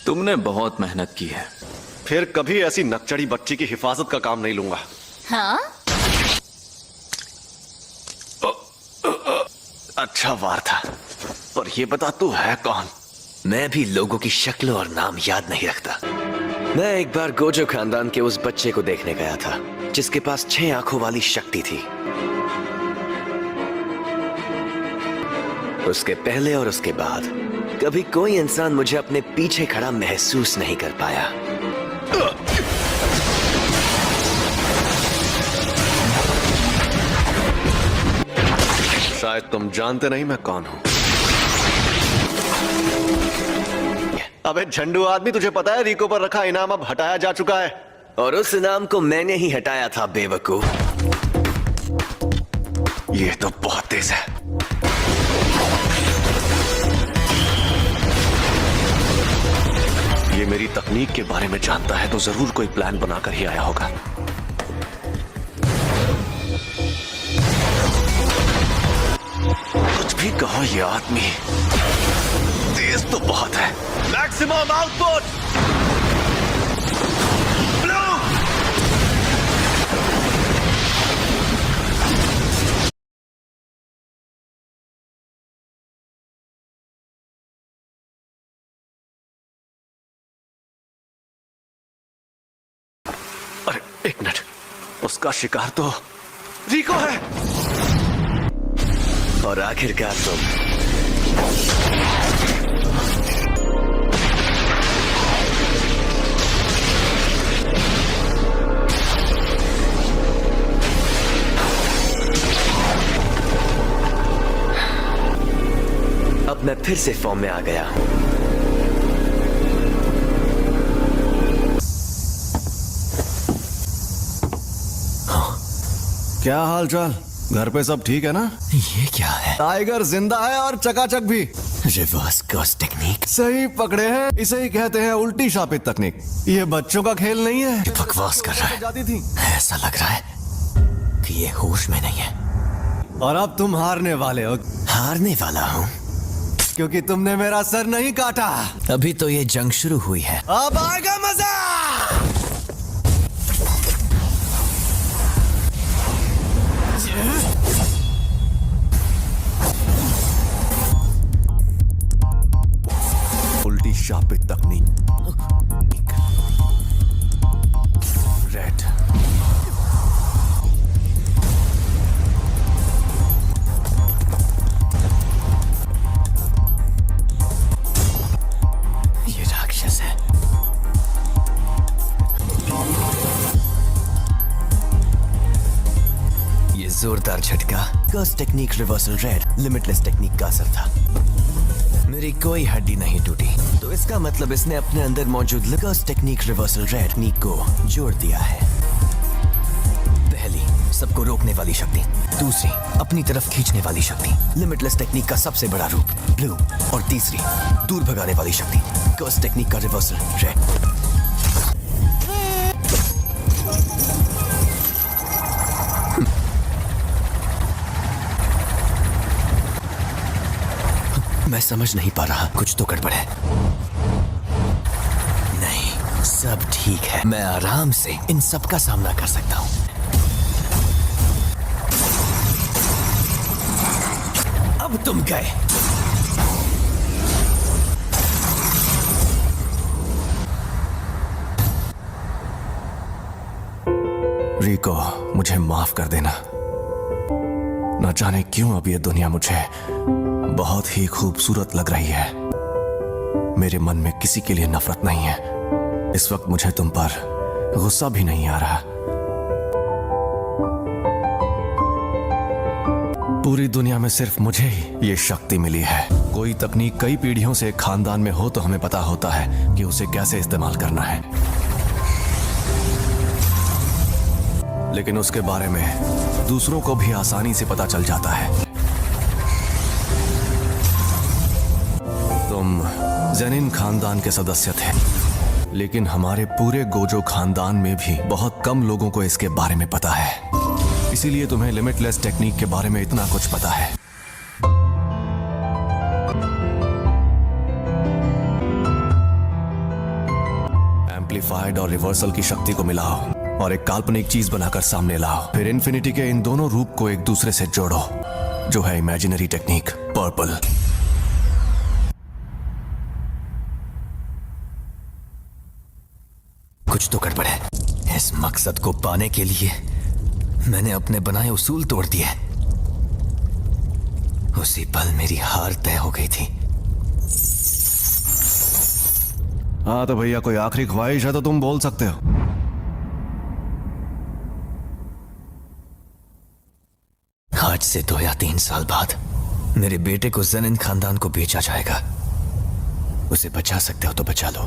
तुमने बहुत मेहनत की है। फिर कभी ऐसी नकचड़ी बच्ची की हिफाजत का काम नहीं लूंगा। हाँ? अच्छा वार था, पर ये बता तू है कौन? मैं भी लोगों की शक्ल और नाम याद नहीं रखता। मैं एक बार गोजो खानदान के उस बच्चे को देखने गया था जिसके पास 6 आंखों वाली शक्ति थी। उसके पहले और उसके बाद कभी कोई इंसान मुझे अपने पीछे खड़ा महसूस नहीं कर पाया। शायद तुम जानते नहीं मैं कौन हूं। अबे झंडू आदमी, तुझे पता है रिको पर रखा इनाम अब हटाया जा चुका है। और उस इनाम को मैंने ही हटाया था बेवकूफ। ये तो बहुत तेज है। ये मेरी तकनीक के बारे में जानता है तो जरूर कोई प्लान बनाकर ही आया होगा। कुछ भी कहो, ये आदमी तेज तो बहुत है। Maximum output blue. अरे एक मिनट, उसका शिकार तो रिको है। और आखिरकार तुम। अब मैं फिर से फॉर्म में आ गया हूं। क्या हाल चाल? घर पे सब ठीक है ना? ये क्या है? टाइगर जिंदा है और चकाचक भी। Reverse curse technique. सही पकड़े हैं, इसे ही कहते हैं उल्टी शापित तकनीक। ये बच्चों का खेल नहीं है। बकवास कर रहा है। जाती थी। ऐसा लग रहा है कि ये होश में नहीं है। और अब तुम हारने वाले हो। हारने वाला हूँ क्योंकि तुमने मेरा सर नहीं काटा। अभी तो ये जंग शुरू हुई है। अब आएगा मजा। उल्टी शापित तकनीक। रेड। ये राक्षस है। ये जोरदार झटका curse technique reversal red limitless technique का असर था। मेरी कोई हड्डी नहीं टूटी, तो इसका मतलब इसने अपने अंदर मौजूद कर्स टेक्निक रिवर्सल रेड टेक्निक को जोड़ दिया है। पहली, सबको रोकने वाली शक्ति। दूसरी, अपनी तरफ खींचने वाली शक्ति लिमिटलेस टेक्निक का सबसे बड़ा रूप ब्लू। और तीसरी, दूर भगाने वाली शक्ति कर्स टेक्निक का रिवर्सल रेड। मैं समझ नहीं पा रहा, कुछ तो गड़बड़ है। नहीं, सब ठीक है। मैं आराम से इन सब का सामना कर सकता हूं। अब तुम गए। रिको, मुझे माफ कर देना। न जाने क्यों अब ये दुनिया मुझे बहुत ही खूबसूरत लग रही है। मेरे मन में किसी के लिए नफरत नहीं है। इस वक्त मुझे तुम पर गुस्सा भी नहीं आ रहा। पूरी दुनिया में सिर्फ मुझे ही ये शक्ति मिली है। कोई तकनीक कई पीढ़ियों से खानदान में हो तो हमें पता होता है कि उसे कैसे इस्तेमाल करना है, लेकिन उसके बारे में दूसरों को भी आसानी से पता चल जाता है। तुम जेनिन खानदान के सदस्य थे, लेकिन हमारे पूरे गोजो खानदान में भी बहुत कम लोगों को इसके बारे में पता है। इसीलिए तुम्हें लिमिटलेस टेक्निक के बारे में इतना कुछ पता है। एम्पलीफाइड और रिवर्सल की शक्ति को मिलाओ और एक काल्पनिक चीज बनाकर सामने लाओ। फिर इन्फिनिटी के इन दोनों रूप को एक दूसरे से जोड़ो, जो है इमेजिनरी टेक्निक पर्पल। कुछ तो गड़बड़ है। इस मकसद को पाने के लिए मैंने अपने बनाए उसूल तोड़ दिए। उसी पल मेरी हार तय हो गई थी। हाँ तो भैया कोई आखिरी ख्वाहिश है तो तुम बोल सकते हो। आज से 2 या 3 साल बाद मेरे बेटे को जेनिन खानदान को बेचा जाएगा। उसे बचा सकते हो तो बचा लो,